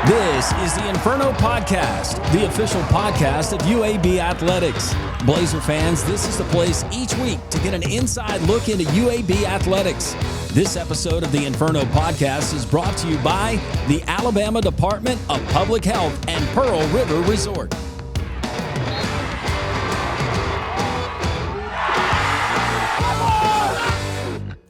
This is the Inferno Podcast, the official podcast of UAB Athletics. Blazer fans, this is the place each week to get an inside look into UAB Athletics. This episode of the Inferno Podcast is brought to you by the Alabama Department of Public Health and Pearl River Resort.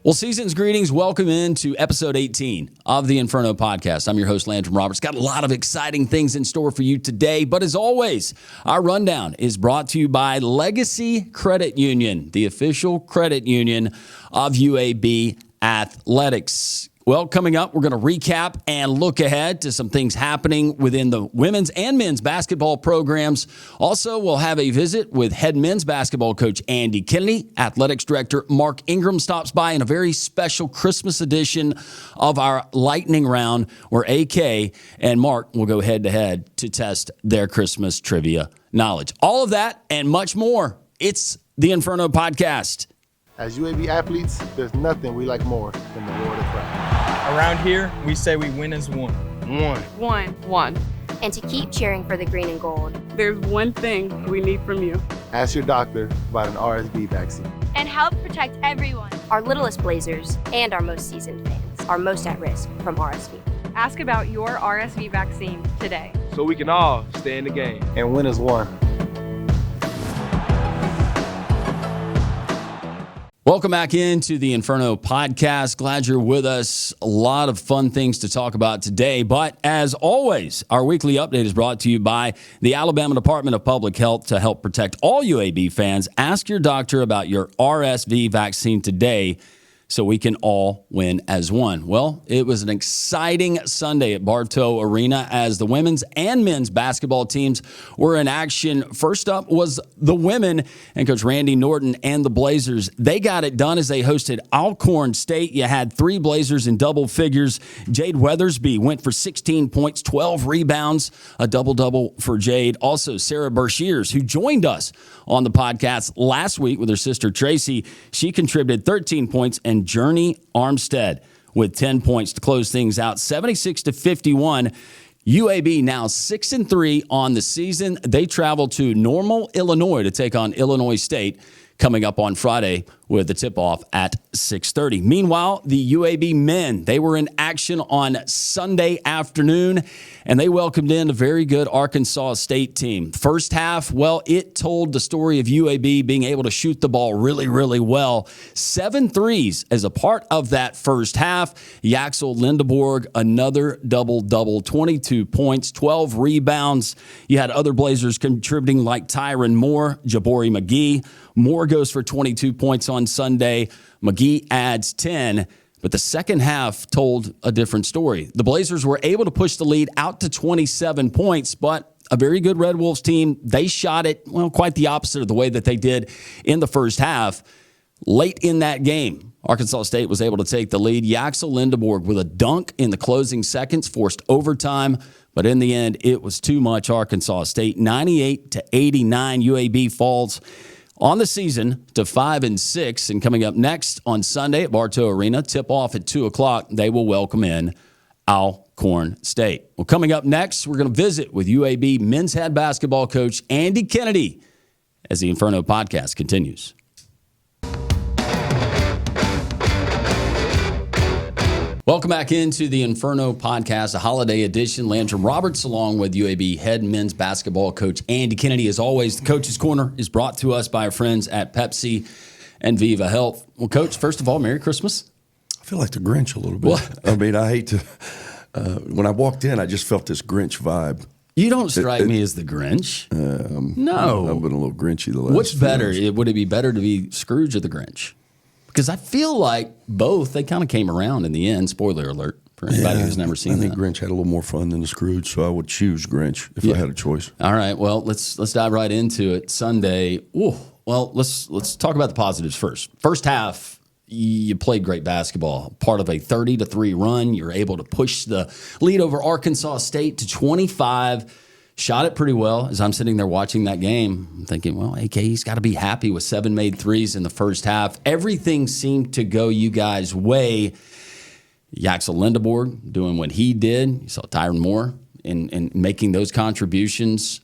Well, season's greetings. Welcome into episode 18 of the Inferno Podcast. I'm your host, Landrum Roberts. Got a lot of exciting things in store for you today. But as always, our rundown is brought to you by Legacy Credit Union, the official credit union of UAB Athletics. Well, coming up, we're going to recap and look ahead to some things happening within the women's and men's basketball programs. Also, we'll have a visit with head men's basketball coach Andy Kennedy. Athletics director Mark Ingram stops by in a very special Christmas edition of our lightning round where AK and Mark will go head-to-head to test their Christmas trivia knowledge. All of that and much more. It's the Inferno Podcast. As UAB athletes, there's nothing we like more than the Lord of Christ. Around here, we say we win as one. One. And to keep cheering for the green and gold. There's one thing we need from you. Ask your doctor about an RSV vaccine. And help protect everyone. Our littlest Blazers and our most seasoned fans are most at risk from RSV. Ask about your RSV vaccine today. So we can all stay in the game. And win as one. Welcome back into the Inferno Podcast. Glad you're with us. A lot of fun things to talk about today. But as always, our weekly update is brought to you by the Alabama Department of Public Health to help protect all UAB fans. Ask your doctor about your RSV vaccine today so we can all win as one. Well, it was an exciting Sunday at Bartow Arena as the women's and men's basketball teams were in action. First up was the women and Coach Randy Norton and the Blazers. They got it done as they hosted Alcorn State. You had three Blazers in double figures. Jade Weathersby went for 16 points, 12 rebounds, a double-double for Jade. Also, Sarah Bershears, who joined us on the podcast last week with her sister Tracy, she contributed 13 points, and Journey Armstead with 10 points to close things out, 76-51. UAB now 6-3 on the season. They travel to Normal, Illinois to take on Illinois State coming up on Friday with the tip-off at 6:30. Meanwhile, the UAB men, they were in action on Sunday afternoon, and they welcomed in a very good Arkansas State team. First half, well, it told the story of UAB being able to shoot the ball really, really well. 7 threes as a part of that first half. Yaxel Lindeborg, another double-double, 22 points, 12 rebounds. You had other Blazers contributing like Tyron Moore, Jabori McGee. Moore goes for 22 points on Sunday. McGee adds 10. But the second half told a different story. The Blazers were able to push the lead out to 27 points, but a very good Red Wolves team, they shot it, well, quite the opposite of the way that they did in the first half. Late in that game, Arkansas State was able to take the lead. Yaxel Lindeborg with a dunk in the closing seconds forced overtime, but in the end, it was too much Arkansas State. 98-89, UAB falls on the season to 5-6, and coming up next on Sunday at Bartow Arena, tip-off at 2 o'clock, they will welcome in Alcorn State. Well, coming up next, we're going to visit with UAB men's head basketball coach Andy Kennedy as the Inferno Podcast continues. Welcome back into the Inferno Podcast, a holiday edition. Landrum Roberts along with UAB head men's basketball coach Andy Kennedy. As always, the Coach's Corner is brought to us by our friends at Pepsi and Viva Health. Well, Coach, first of all, Merry Christmas. I feel like the Grinch a little bit. What? I mean, I hate to when I walked in, I just felt this Grinch vibe. You don't strike me as the Grinch. No. I've been a little Grinchy the last What's better? years. Would it be better to be Scrooge or the Grinch? Because I feel like both, they kind of came around in the end. Spoiler alert for anybody who's never seen that. I think Grinch had a little more fun than the Scrooge, so I would choose Grinch if I had a choice. All right, well, let's dive right into it. Sunday, well, let's talk about the positives first. First half, you played great basketball. Part of a 30-3 run. You're able to push the lead over Arkansas State to 25. Shot it pretty well. As I'm sitting there watching that game, I'm thinking, well, AK's got to be happy with 7 made threes in the first half. Everything seemed to go you guys' way. Yaxel Lindeborg doing what he did. You saw Tyron Moore and making those contributions.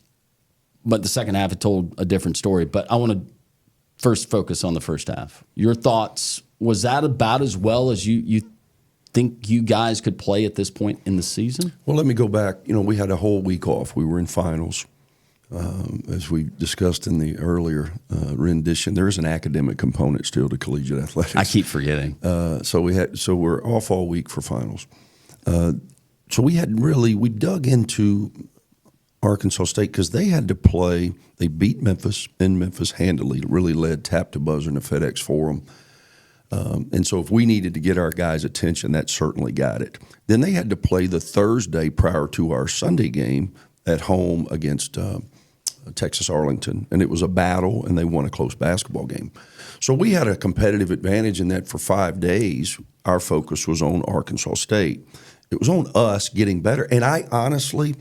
But the second half, it told a different story. But I want to first focus on the first half. Your thoughts, was that about as well as you think you guys could play at this point in the season? Well, let me go back. We had a whole week off. We were in finals. As we discussed in the earlier rendition, there is an academic component still to collegiate athletics. I keep forgetting. So we're off all week for finals. So we dug into Arkansas State because they had to play. They beat Memphis in Memphis handily. It really led tap to buzzer in the FedEx Forum. And so if we needed to get our guys' attention, that certainly got it. Then they had to play the Thursday prior to our Sunday game at home against Texas Arlington, and it was a battle, and they won a close basketball game. So we had a competitive advantage in that for 5 days, our focus was on Arkansas State. It was on us getting better. And I honestly,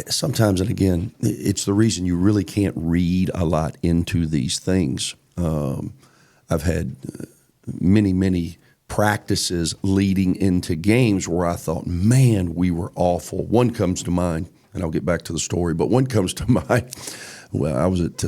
sometimes, and again, it's the reason you really can't read a lot into these things. I've had many practices leading into games where I thought, man, we were awful. One comes to mind, and I'll get back to the story, but one comes to mind. Well, I was at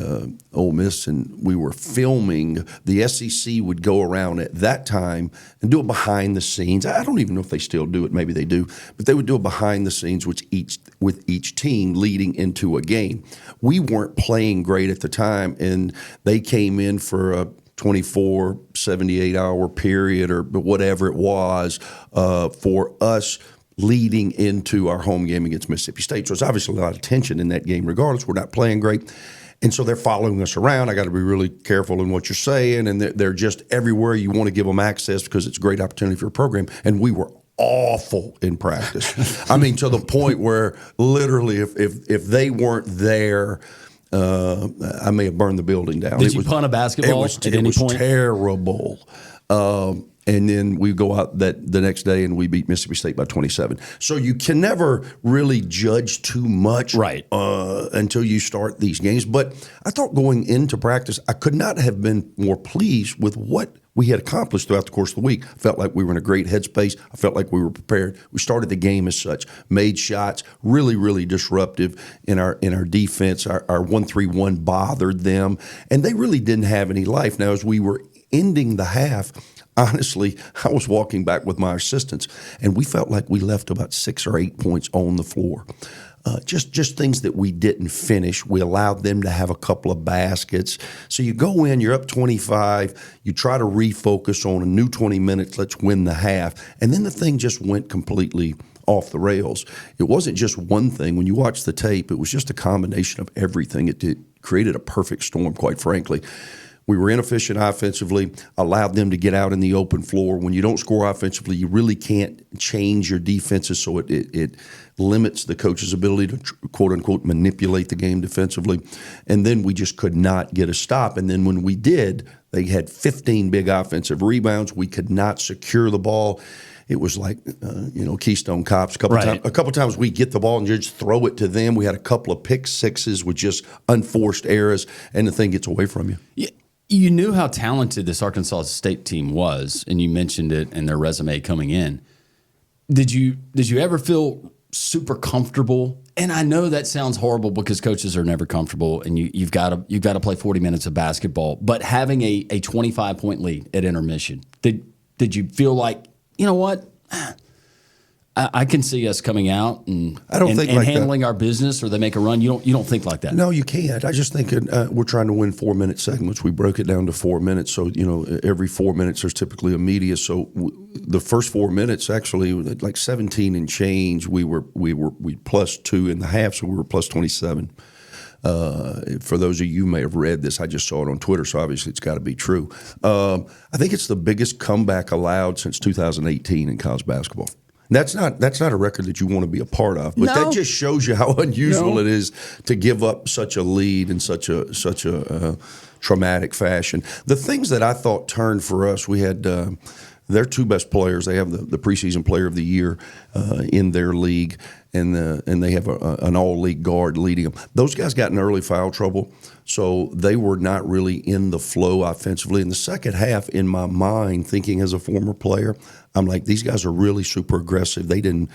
Ole Miss, and we were filming. The SEC would go around at that time and do a behind the scenes. I don't even know if they still do it. Maybe they do. But they would do a behind the scenes with each team leading into a game. We weren't playing great at the time, and they came in for a 24, 78-hour period or whatever it was for us leading into our home game against Mississippi State. So it's obviously a lot of tension in that game regardless. We're not playing great. And so they're following us around. I got to be really careful in what you're saying. And they're just everywhere. You want to give them access because it's a great opportunity for your program. And we were awful in practice. I mean, to the point where literally if they weren't there, I may have burned the building down. Did you punt a basketball at any point? It was terrible. And then we go out the next day and we beat Mississippi State by 27. So you can never really judge too much until you start these games. But I thought going into practice, I could not have been more pleased with what we had accomplished throughout the course of the week. I felt like we were in a great headspace. I felt like we were prepared. We started the game as such, made shots, really disruptive in our defense. Our 1-3-1 bothered them, and they really didn't have any life. Now, as we were ending the half, honestly, I was walking back with my assistants, and we felt like we left about 6 or 8 points on the floor. Just things that we didn't finish. We allowed them to have a couple of baskets. So you go in, you're up 25, you try to refocus on a new 20 minutes, let's win the half. And then the thing just went completely off the rails. It wasn't just one thing. When you watch the tape, it was just a combination of everything. It created a perfect storm, quite frankly. We were inefficient offensively, allowed them to get out in the open floor. When you don't score offensively, you really can't change your defenses, so it limits the coach's ability to, quote-unquote, manipulate the game defensively. And then we just could not get a stop. And then when we did, they had 15 big offensive rebounds. We could not secure the ball. It was like, Keystone Cops. A couple times we get the ball and just throw it to them. We had a couple of pick sixes with just unforced errors, and the thing gets away from you. Yeah. You knew how talented this Arkansas State team was, and you mentioned it in their resume coming in. Did you ever feel super comfortable? And I know that sounds horrible because coaches are never comfortable, and you've got to play 40 minutes of basketball. But having a 25-point lead at intermission, did you feel like, you know what? I can see us coming out and handling our business, or they make a run. You don't think like that? No, you can't. I just think we're trying to win 4-minute segments. We broke it down to 4 minutes. So every 4 minutes there's typically a media. So the first 4 minutes actually like 17 and change. We plus 2 in the half, so we were plus 27. For those of you who may have read this, I just saw it on Twitter, so obviously it's got to be true. I think it's the biggest comeback allowed since 2018 in college basketball. That's not a record that you want to be a part of, but that just shows you how unusual it is to give up such a lead in such a traumatic fashion. The things that I thought turned for us, we had their 2 best players. They have the preseason player of the year in their league, and they have an all-league guard leading them. Those guys got in early foul trouble, so they were not really in the flow offensively. In the second half, in my mind, thinking as a former player, I'm like, these guys are really super aggressive. They didn't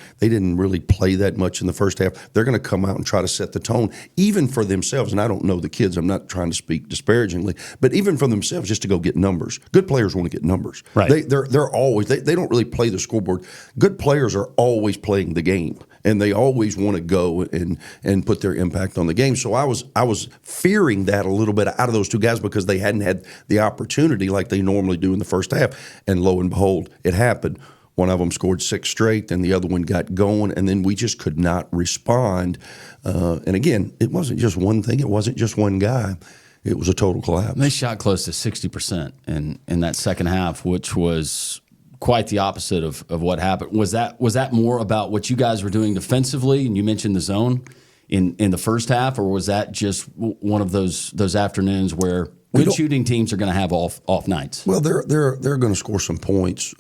really play that much in the first half. They're going to come out and try to set the tone, even for themselves. And I don't know the kids. I'm not trying to speak disparagingly, but even for themselves, just to go get numbers. Good players want to get numbers. Right. They're always they don't really play the scoreboard. Good players are always playing the game, and they always want to go and put their impact on the game. So I was fearing that a little bit out of those two guys because they hadn't had the opportunity like they normally do in the first half. And lo and behold, it happened. One of them scored 6 straight, and the other one got going, and then we just could not respond. And again, it wasn't just one thing. It wasn't just one guy. It was a total collapse. They shot close to 60% in that second half, which was quite the opposite of what happened. Was that more about what you guys were doing defensively? And you mentioned the zone in the first half, or was that just one of those afternoons where good shooting teams are going to have off nights? Well, they're going to score some points,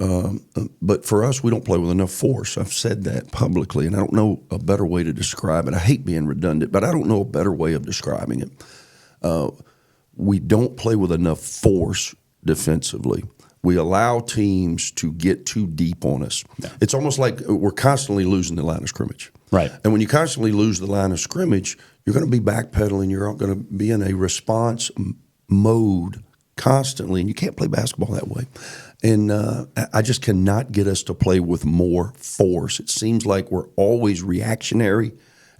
but for us, we don't play with enough force. I've said that publicly, and I don't know a better way to describe it. I hate being redundant, but I don't know a better way of describing it. We don't play with enough force defensively. We allow teams to get too deep on us. Yeah. It's almost like we're constantly losing the line of scrimmage. Right. And when you constantly lose the line of scrimmage, you're going to be backpedaling. You're going to be in a response mode constantly, and you can't play basketball that way. And I just cannot get us to play with more force. It seems like we're always reactionary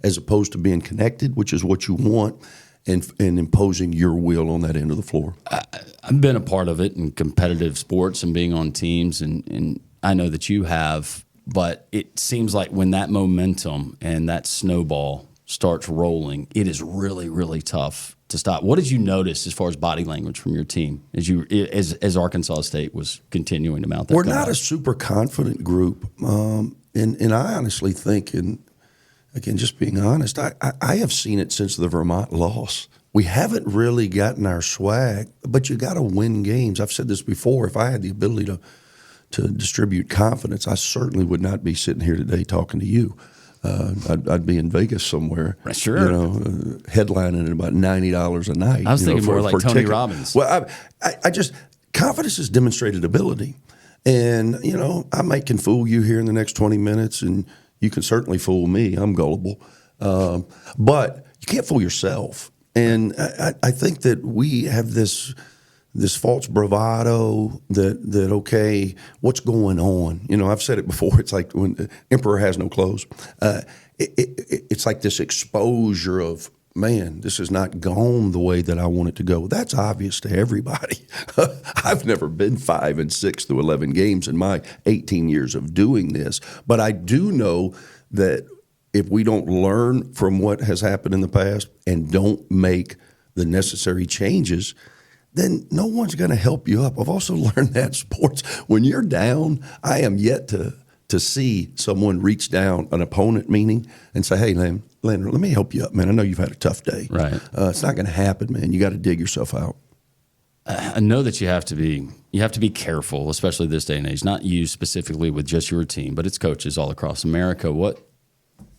as opposed to being connected, which is what you want, and imposing your will on that end of the floor. I've been a part of it in competitive sports and being on teams, and I know that you have, but it seems like when that momentum and that snowball starts rolling, it is really, really tough to stop. What did you notice as far as body language from your team as Arkansas State was continuing to mount that? We're not a super confident group, and I honestly think, and again, just being honest, I have seen it since the Vermont loss. We haven't really gotten our swag, but you got to win games. I've said this before. If I had the ability to distribute confidence, I certainly would not be sitting here today talking to you. I'd be in Vegas somewhere. Sure. Headlining at about $90 a night. I was thinking more like Tony Robbins. Well, I just confidence is demonstrated ability, and I might can fool you here in the next 20 minutes, and you can certainly fool me. I'm gullible, but you can't fool yourself. And I think that we have this false bravado that okay, what's going on? I've said it before. It's like when the emperor has no clothes. It's like this exposure of, man, this has not gone the way that I want it to go. That's obvious to everybody. I've never been 5 and 6 through 11 games in my 18 years of doing this, but I do know that if we don't learn from what has happened in the past and don't make the necessary changes, then no one's going to help you up. I've also learned that sports, when you're down, I am yet to see someone reach down an opponent, meaning, and say, hey, Landon, let me help you up, man. I know you've had a tough day. Right. It's not going to happen, man. You got to dig yourself out. I know that you have to be careful, especially this day and age, not you specifically with just your team, but it's coaches all across America.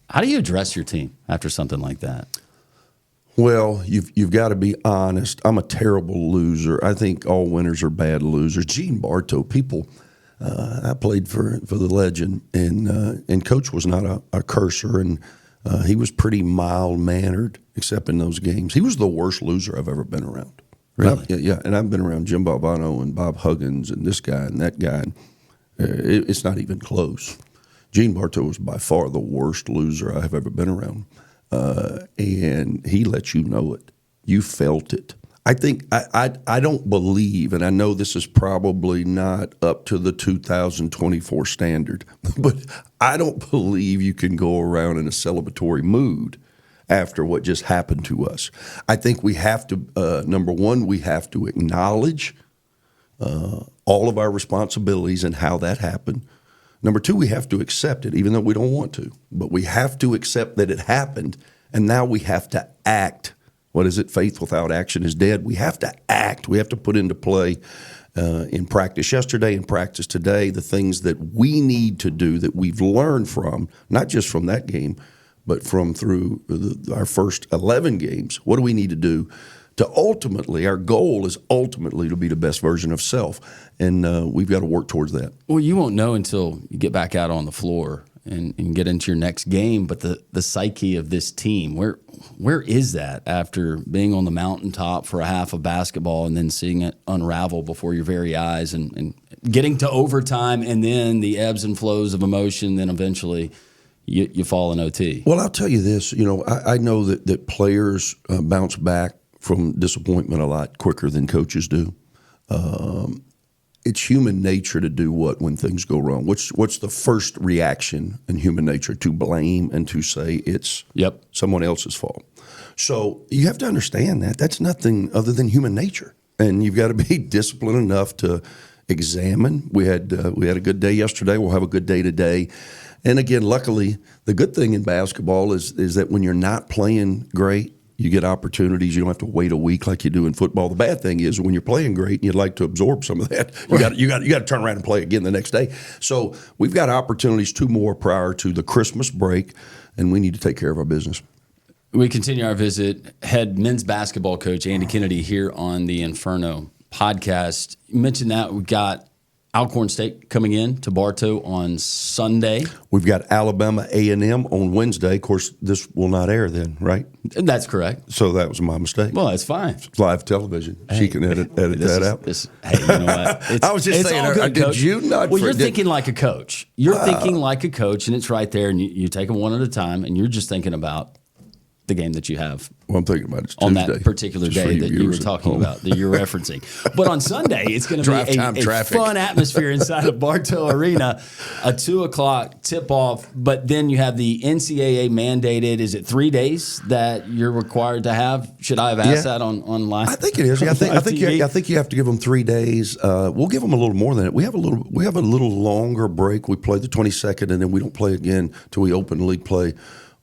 How do you address your team after something like that? Well, you've got to be honest. I'm a terrible loser. I think all winners are bad losers. Gene Bartow, I played for the legend, and Coach was not a cursor, and he was pretty mild-mannered, except in those games. He was the worst loser I've ever been around. Really? Yeah, and I've been around Jim Valvano and Bob Huggins and this guy and that guy. And it's not even close. Gene Bartow was by far the worst loser I have ever been around. And he let you know it. You felt it. I think I don't believe, and I know this is probably not up to the 2024 standard, but I don't believe you can go around in a celebratory mood after what just happened to us. I think we have to, number one, we have to acknowledge all of our responsibilities and how that happened. Number two, we have to accept it, even though we don't want to. But we have to accept that it happened, and now we have to act. What is it? Faith without action is dead. We have to act. We have to put into play in practice yesterday and practice today the things that we need to do that we've learned from, not just from that game, but from through our first 11 games. What do we need to do to ultimately, our goal is ultimately to be the best version of self. And we've got to work towards that. Well, you won't know until you get back out on the floor and get into your next game. But the psyche of this team, where is that after being on the mountaintop for a half of basketball and then seeing it unravel before your very eyes and getting to overtime and then the ebbs and flows of emotion, then eventually you fall in OT? Well, I'll tell you this. I know that players bounce back from disappointment a lot quicker than coaches do. It's human nature to do what when things go wrong? What's the first reaction in human nature? To blame and to say it's someone else's fault. So you have to understand that. That's nothing other than human nature. And you've got to be disciplined enough to examine. We had a good day yesterday. We'll have a good day today. And again, luckily, the good thing in basketball is that when you're not playing great, you get opportunities. You don't have to wait a week like you do in football. The bad thing is when you're playing great and you'd like to absorb some of that, you got to turn around and play again the next day. So we've got opportunities, 2 more prior to the Christmas break, and we need to take care of our business. We continue our visit. Head men's basketball coach Andy Kennedy here on the Inferno podcast. You mentioned that we've got Alcorn State coming in to Bartow on Sunday. We've got Alabama A&M on Wednesday. Of course, this will not air then, right? That's correct. So that was my mistake. Well, that's fine. It's live television. She can edit that out. Hey, you know what? I was just saying, all good, did Coach. you not? Well, you're thinking like a coach. You're thinking like a coach, and it's right there, and you take them one at a time, and you're just thinking about the game that you have. Well, I'm thinking about it on Tuesday, that particular day that you were talking about, that you're referencing. But on Sunday, it's going to be a fun atmosphere inside of Bartow Arena, a 2:00 tip-off. But then you have the NCAA mandated, is it 3 days that you're required to have? Should I have asked that on live? I think it is. I think you have to give them 3 days. We'll give them a little more than it. We have a little longer break. We play the 22nd, and then we don't play again till we open league play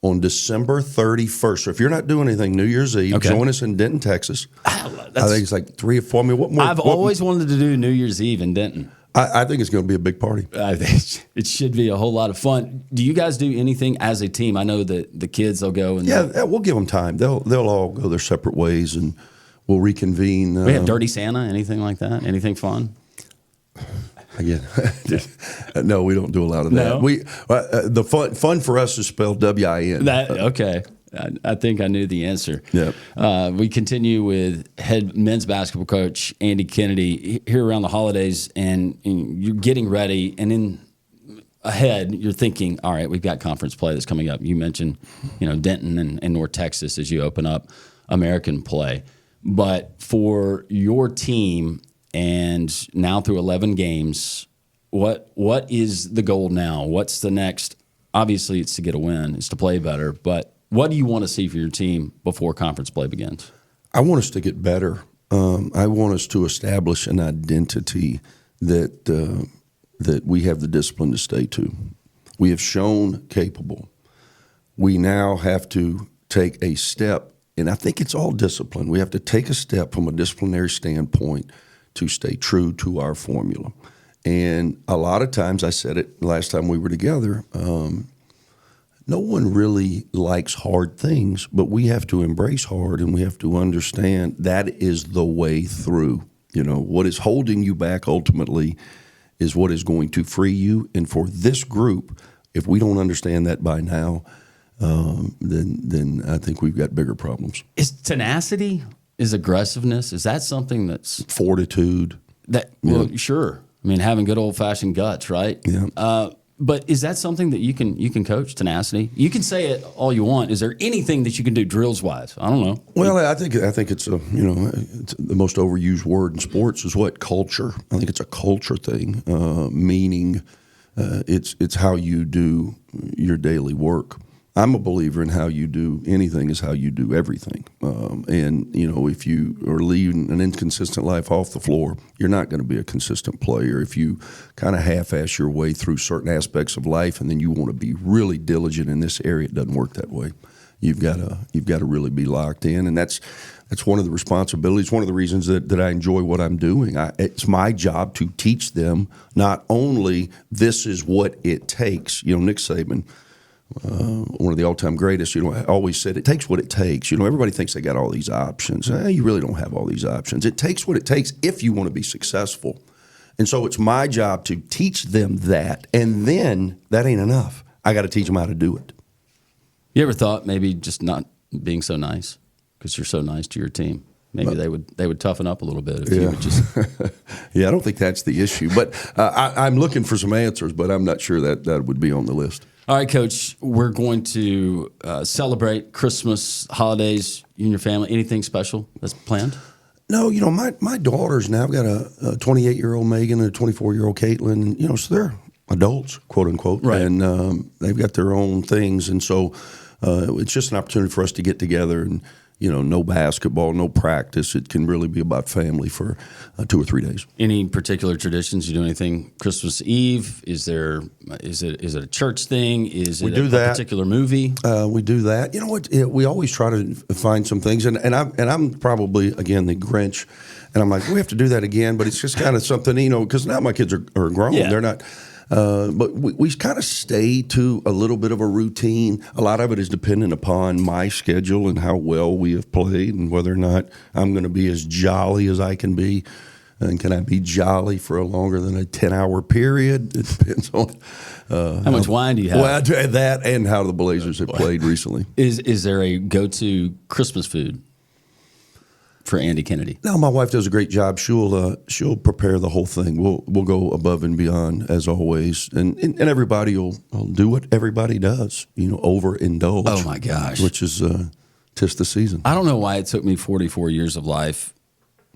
on December 31st. So if you're not doing anything New Year's Eve, join us in Denton, Texas. I think it's like 3 or 4. I mean, what more? I've always wanted to do New Year's Eve in Denton. I think it's going to be a big party. I think it should be a whole lot of fun. Do you guys do anything as a team? I know that the kids, they'll go. And we'll give them time. They'll all go their separate ways, and we'll reconvene. We have Dirty Santa, anything like that? Anything fun? Again, no, we don't do a lot of that. No? We the fun for us is spelled WIN. Okay. I think I knew the answer. Yep. We continue with head men's basketball coach Andy Kennedy here around the holidays, and you're getting ready, and in ahead you're thinking, all right, we've got conference play that's coming up. You mentioned, Denton and North Texas as you open up American play, but for your team. And now through 11 games, what is the goal now? What's the next? Obviously, it's to get a win. It's to play better. But what do you want to see for your team before conference play begins? I want us to get better. I want us to establish an identity that we have the discipline to stay to. We have shown capable. We now have to take a step, and I think it's all discipline. We have to take a step from a disciplinary standpoint to stay true to our formula. And a lot of times, I said it last time we were together, no one really likes hard things, but we have to embrace hard, and we have to understand that is the way through. What is holding you back ultimately is what is going to free you. And for this group, if we don't understand that by now, then I think we've got bigger problems. Is tenacity? Is aggressiveness, is that something that's fortitude? Sure. I mean, having good old fashioned guts, right? Yeah. But is that something that you can coach? Tenacity. You can say it all you want. Is there anything that you can do drills wise? I don't know. Well, I think it's it's the most overused word in sports is what? Culture. I think it's a culture thing. Meaning, it's how you do your daily work. I'm a believer in how you do anything is how you do everything. And if you are leading an inconsistent life off the floor, you're not going to be a consistent player. If you kind of half-ass your way through certain aspects of life and then you want to be really diligent in this area, it doesn't work that way. You've got to really be locked in, and that's one of the responsibilities. One of the reasons that I enjoy what I'm doing. It's my job to teach them not only this is what it takes. Nick Saban one of the all-time greatest, always said, it takes what it takes. Everybody thinks they got all these options. You really don't have all these options. It takes what it takes if you want to be successful. And so it's my job to teach them that, and then that ain't enough. I got to teach them how to do it. You ever thought maybe just not being so nice because you're so nice to your team? Maybe they would toughen up a little bit if you would just. Yeah, I don't think that's the issue. But I'm looking for some answers, but I'm not sure that would be on the list. All right, Coach, we're going to celebrate Christmas, holidays, you and your family. Anything special that's planned? No, my daughters now, I've got a 28-year-old Megan and a 24-year-old Caitlin, and, so they're adults, quote unquote, right. And they've got their own things. And so it's just an opportunity for us to get together and, no basketball, no practice. It can really be about family for 2 or 3 days. Any particular traditions? You do anything Christmas Eve? Is it a church thing? Is it a particular movie? We do that. You know what? We always try to find some things, and I'm probably again the Grinch, and I'm like, we have to do that again, but it's just kind of something, because now my kids are grown. Yeah. They're not. But we kind of stay to a little bit of a routine. A lot of it is dependent upon my schedule and how well we have played and whether or not I'm going to be as jolly as I can be. And can I be jolly for a longer than a 10-hour period? It depends on how much wine do you have? Well, that and how the Blazers have played recently. Is there a go-to Christmas food for Andy Kennedy? No, my wife does a great job. She'll prepare the whole thing. We'll go above and beyond as always, and everybody will do what everybody does. Overindulge. Oh my gosh, which is tis the season. I don't know why it took me 44 years of life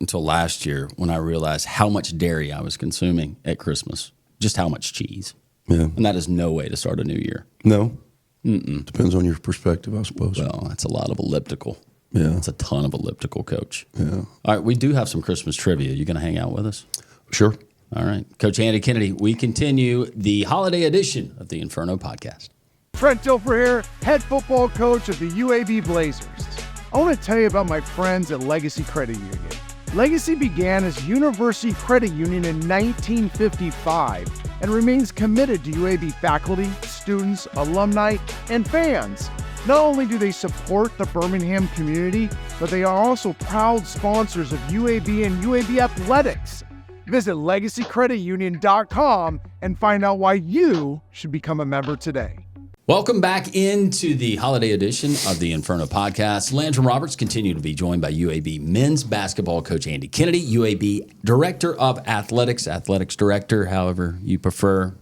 until last year when I realized how much dairy I was consuming at Christmas. Just how much cheese. Yeah, and that is no way to start a new year. No, depends on your perspective, I suppose. Well, that's a lot of elliptical. Yeah. That's a ton of elliptical, Coach. Yeah. All right, we do have some Christmas trivia. You going to hang out with us? Sure. All right. Coach Andy Kennedy, we continue the holiday edition of the Inferno podcast. Trent Dilfer here, head football coach of the UAB Blazers. I want to tell you about my friends at Legacy Credit Union. Legacy began as University Credit Union in 1955 and remains committed to UAB faculty, students, alumni, and fans. Not only do they support the Birmingham community, but they are also proud sponsors of UAB and UAB athletics. Visit LegacyCreditUnion.com and find out why you should become a member today. Welcome back into the holiday edition of the Inferno podcast. Landrum Roberts continue to be joined by UAB men's basketball coach Andy Kennedy, UAB director of athletics director, however you prefer.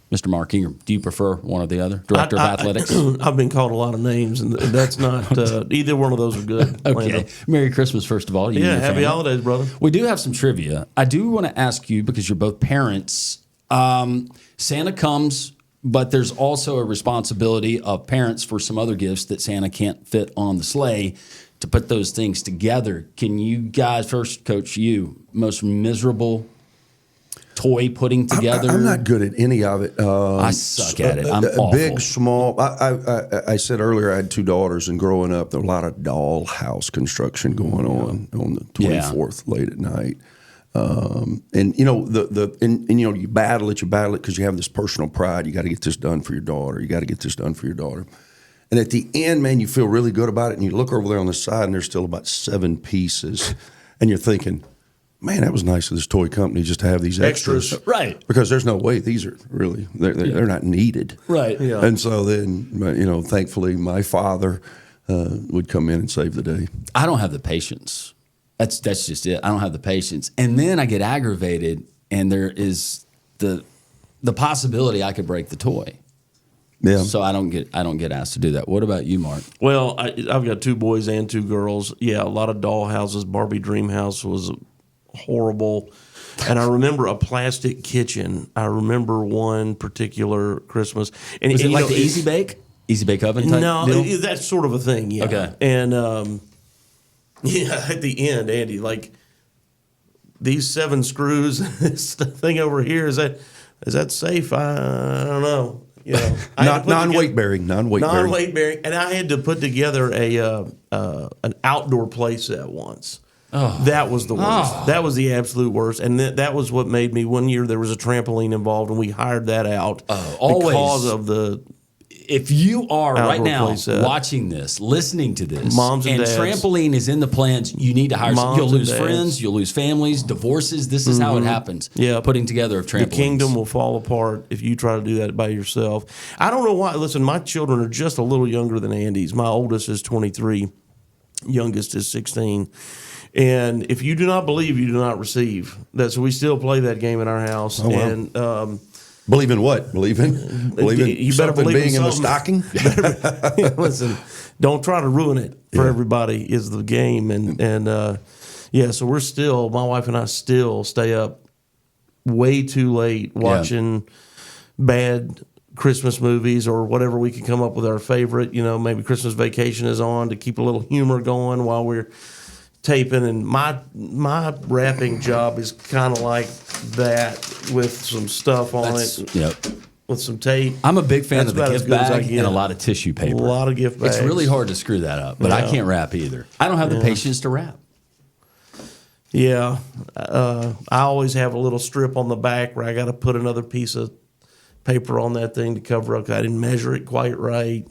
Mr. Markey, do you prefer one or the other? Director of athletics? I've been called a lot of names, and that's not either one of those are good. Okay. Lando. Merry Christmas, first of all. Yeah, happy holidays, brother. We do have some trivia. I do want to ask you, because you're both parents, Santa comes, but there's also a responsibility of parents for some other gifts that Santa can't fit on the sleigh to put those things together. Can you guys, first, Coach, most miserable toy putting together? I'm not good at any of it. I suck at it. I'm awful. Big, small. I said earlier I had 2 daughters, and growing up, there was a lot of dollhouse construction going on the 24th late at night. And you battle it because you have this personal pride. You got to get this done for your daughter. And at the end, man, you feel really good about it, and you look over there on the side, and there's still about 7 pieces, and you're thinking, man, that was nice of this toy company just to have these extras. Right. Because there's no way these are really, they're not needed. Right. Yeah. And so then, thankfully, my father would come in and save the day. I don't have the patience. That's just it. I don't have the patience. And then I get aggravated, and there is the possibility I could break the toy. Yeah. So I don't get asked to do that. What about you, Mark? Well, I've got 2 boys and 2 girls. Yeah, a lot of doll houses. Barbie Dream House was horrible. And I remember a plastic kitchen. I remember one particular Christmas. And Was it like the Easy Bake oven type No, deal? that's sort of a thing, yeah. Okay. And at the end, Andy, like these 7 screws, this thing over here, is that safe? I don't know. Non-weight bearing. Non-weight bearing. And I had to put together an outdoor play set once. Oh. That was the worst. Oh. That was the absolute worst. And that was what made me, one year there was a trampoline involved, and we hired that out because of the if you are right Outdoor now play set. watching this, listening to this, Moms and dads. trampoline is in the plans, you need to hire. Moms You'll and lose dads. friends, you'll lose families, divorces. This is how it happens. Yeah. Putting together of trampolines. The kingdom will fall apart if you try to do that by yourself. I don't know why. Listen, my children are just a little younger than Andy's. My oldest is 23, youngest is 16. And if you do not believe, you do not receive. So we still play that game in our house. Oh, wow. And Believe in what? Believe in you better something believe being in the something. stocking? Listen, don't try to ruin it for everybody is the game. And so we're still, my wife and I still stay up way too late watching bad Christmas movies or whatever we can come up with our favorite. Maybe Christmas Vacation is on to keep a little humor going while we're taping. And my wrapping job is kind of like that with some stuff on it. Yep. With some tape. I'm a big fan That's of the about as gift good as I bag get. and a lot of tissue paper. A lot of gift bags. It's really hard to screw that up, but I can't wrap either. I don't have the patience to wrap. Yeah. I always have a little strip on the back where I got to put another piece of paper on that thing to cover up. I didn't measure it quite right.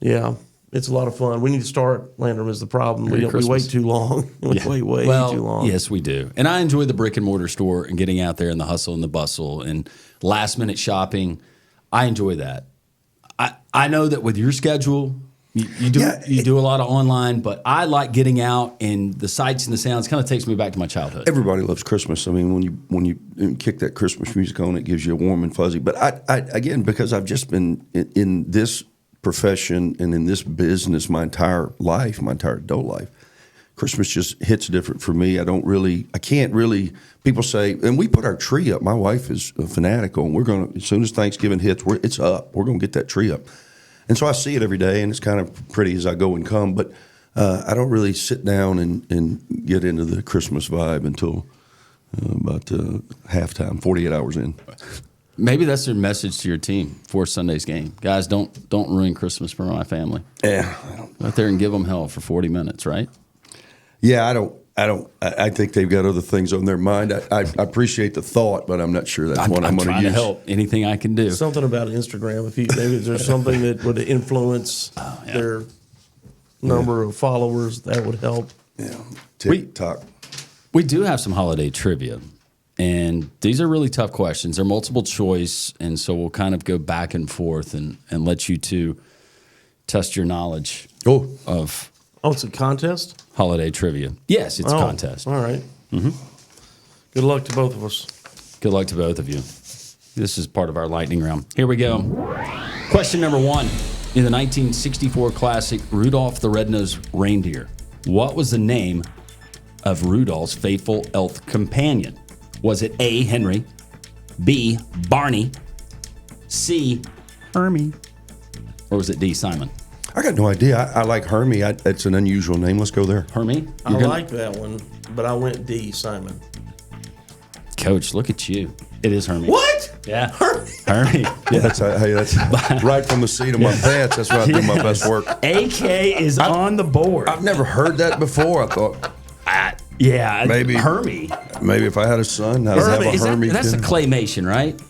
Yeah. It's a lot of fun. We need to start, Landrum is the problem. We wait too long. We wait way too long. Yes, we do. And I enjoy the brick and mortar store and getting out there and the hustle and the bustle and last minute shopping. I enjoy that. I know that with your schedule, you do a lot of online, but I like getting out and the sights and the sounds kind of takes me back to my childhood. Everybody loves Christmas. I mean, when you kick that Christmas music on, it gives you a warm and fuzzy. But I again, because I've just been in this profession and in this business my entire adult life, Christmas just hits different for me. I can't really, people say, and we put our tree up. My wife is fanatical, and we're going to, as soon as Thanksgiving hits, it's up. We're going to get that tree up. And so I see it every day, and it's kind of pretty as I go and come, but I don't really sit down and get into the Christmas vibe until about halftime, 48 hours in. Maybe that's your message to your team for Sunday's game. Guys, don't ruin Christmas for my family. Yeah. Go out there and give them hell for 40 minutes, right? Yeah, I think they've got other things on their mind. I appreciate the thought, but I'm not sure that's what I'm going to use. To help anything I can do. Something about Instagram. Maybe there's something that would influence their number of followers, that would help. Yeah, TikTok. We do have some holiday trivia, and these are really tough questions. They're multiple choice, and so we'll kind of go back and forth and let you two test your knowledge of. Oh, it's a contest? Holiday trivia. Yes, it's a contest. All right. Mm-hmm. Good luck to both of us. Good luck to both of you. This is part of our lightning round. Here we go. Question number 1. In the 1964 classic Rudolph the Red-Nosed Reindeer, what was the name of Rudolph's faithful elf companion? Was it A, Henry, B, Barney, C, Hermie, or was it D, Simon? I got no idea. I like Hermie. It's an unusual name. Let's go there. Hermie? I like that one, but I went D, Simon. Coach, look at you. It is Hermie. What? Yeah. Hermie. Yeah. That's right from the seat of my pants. That's where I do my best work. AK is on the board. I've never heard that before. I thought, maybe Hermie. Maybe if I had a son, I'd have a Hermie. That's a claymation, right?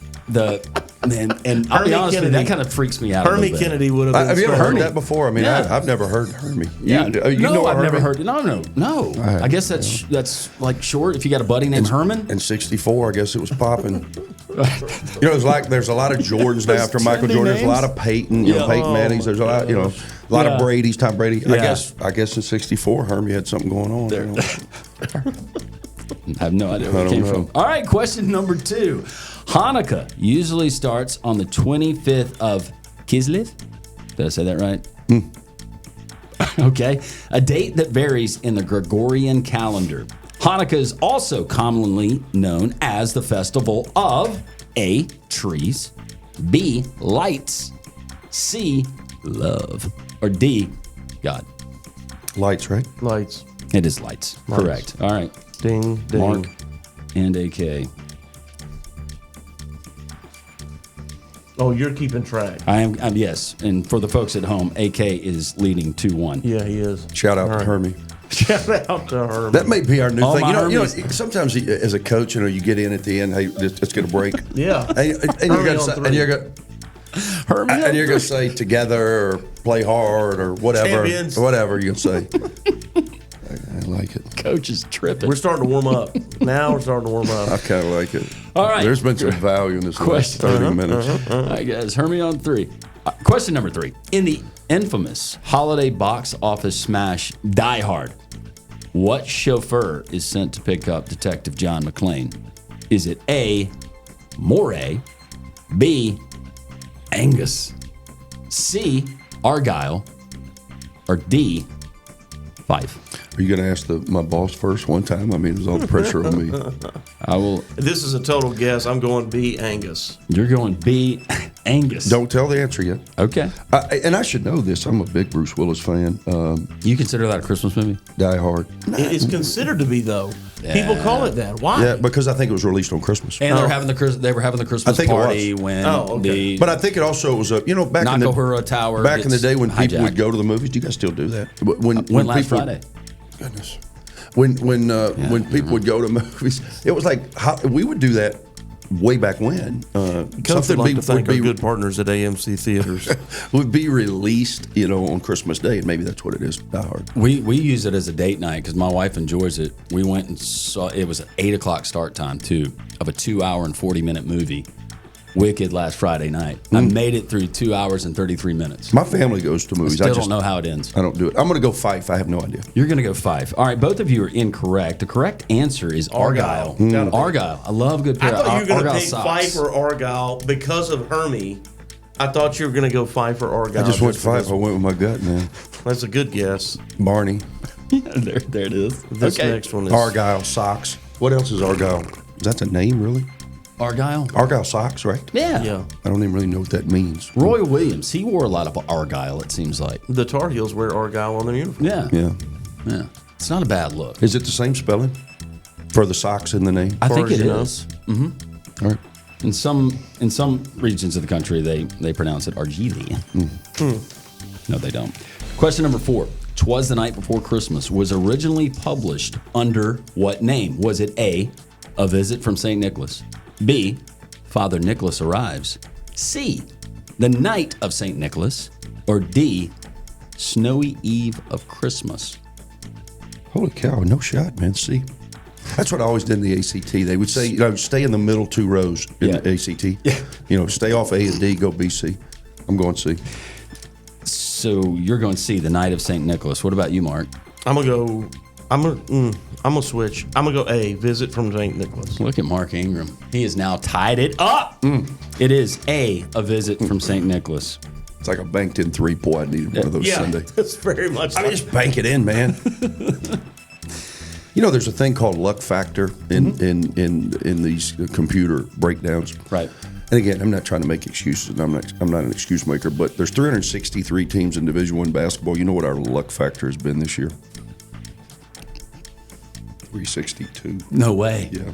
And I'll be honest with you, that kind of freaks me out. Hermie Kennedy would have been. Have you ever heard that before? I mean, I've never heard Hermie. I've never heard. No. I guess that's like short. If you got a buddy named Herman. In '64, I guess it was popping. It's like there's a lot of Jordans now after Michael Jordan. There's a lot of Peyton, Peyton Mannings. There's a lot, a lot of Brady's, Tom Brady. Yeah. I guess in '64, Hermie had something going on there. I have no idea where it came from. All right, question number 2. Hanukkah usually starts on the 25th of Kislev. Did I say that right? Okay. A date that varies in the Gregorian calendar. Hanukkah is also commonly known as the festival of A, trees, B, lights, C, love, or D, God. Lights, right? Lights. It is lights. Correct. All right. Ding, ding. Mark and AK. Oh, you're keeping track. I am, yes. And for the folks at home, AK is leading 2-1. Yeah, he is. Shout out to Hermie. Shout out to Hermie. That may be our new thing. my Sometimes as a coach, you get in at the end. Hey, let's get a break. Yeah. And you're going. Hermie on And you're going to 3. say together or play hard or whatever. Champions. Whatever you're going to say. I like it. Coach is tripping. We're starting to warm up. Now we're starting to warm I up. kind of like it. All right. There's been some value in this last Question. 30 minutes. All right, guys. Hermie on 3. Question number 3. In the infamous holiday box office smash Die Hard, what chauffeur is sent to pick up Detective John McClane? Is it A, Moray, B, Angus, C, Argyle, or D, Fife? Are you going to ask my boss first one time? I mean, there's all the pressure on me. I will. This is a total guess. I'm going B, Angus. You're going B, Angus. Don't tell the answer yet. Okay. And I should know this. I'm a big Bruce Willis fan. You consider that a Christmas movie? Die Hard. It's considered to be, though. People call it that. Why? Yeah, because I think it was released on Christmas. And they were having the Christmas think it party was. when okay. But I think it also was back in Nakamura Tower. Back in the day when people hijacked. would go to the movies. Do you guys still do that? When last people, Friday. Goodness. When people would go to movies, it was like we would do that way back when. Coach would like to thank our good partners at AMC Theaters. would be released, on Christmas Day, and maybe that's what it is. Die Hard. We use it as a date night because my wife enjoys it. We went and saw it was an 8:00 start time too of a 2-hour and 40-minute movie. Wicked last Friday night. I made it through 2 hours and 33 minutes. My family goes to movies. I don't know how it ends. I don't do it. I'm going to go Fife. I have no idea. You're going to go 5. All right, both of you are incorrect. The correct answer is Argyle. Argyle. I love good pair. I thought you were going to Argyle pick socks. Fife or Argyle because of Hermie. I thought you were going to go Fife or Argyle. I just went Fife. because- I went with my gut, man. That's a good guess. Barney. there it is. This Okay. next one is Argyle socks. What else is Argyle? Is that a name, really? Argyle. Argyle socks, right? Yeah. Yeah. I don't even really know what that means. Roy Williams. He wore a lot of Argyle. It seems like. The Tar Heels wear Argyle on their uniform. Yeah. Yeah. Yeah. It's not a bad look. Is it the same spelling for the socks in the name? I think as it you know. is. All right. In some regions of the country, they pronounce it Argili. No, they don't. Question number 4. 'Twas the Night Before Christmas was originally published under what name? Was it A, A Visit from St. Nicholas, B, Father Nicholas Arrives, C, The Night of St. Nicholas, or D, Snowy Eve of Christmas? Holy cow, no shot, man. See? That's what I always did in the ACT. They would say, stay in the middle 2 rows in the ACT. Yeah. Stay off A and D, go B, C. I'm going C. So you're going C, The Night of St. Nicholas. What about you, Mark? I'm gonna switch. I'm gonna go A, Visit from St. Nicholas. Look at Mark Ingram. He has now tied it up. It is A Visit from St. Nicholas. It's like a banked in 3. Boy, I needed one of those Sunday. That's very much. I mean, just bank it in, man. There's a thing called luck factor in these computer breakdowns. Right. And again, I'm not trying to make excuses. And I'm not an excuse maker. But there's 363 teams in Division I basketball. You know what our luck factor has been this year? 362. No way. Yeah.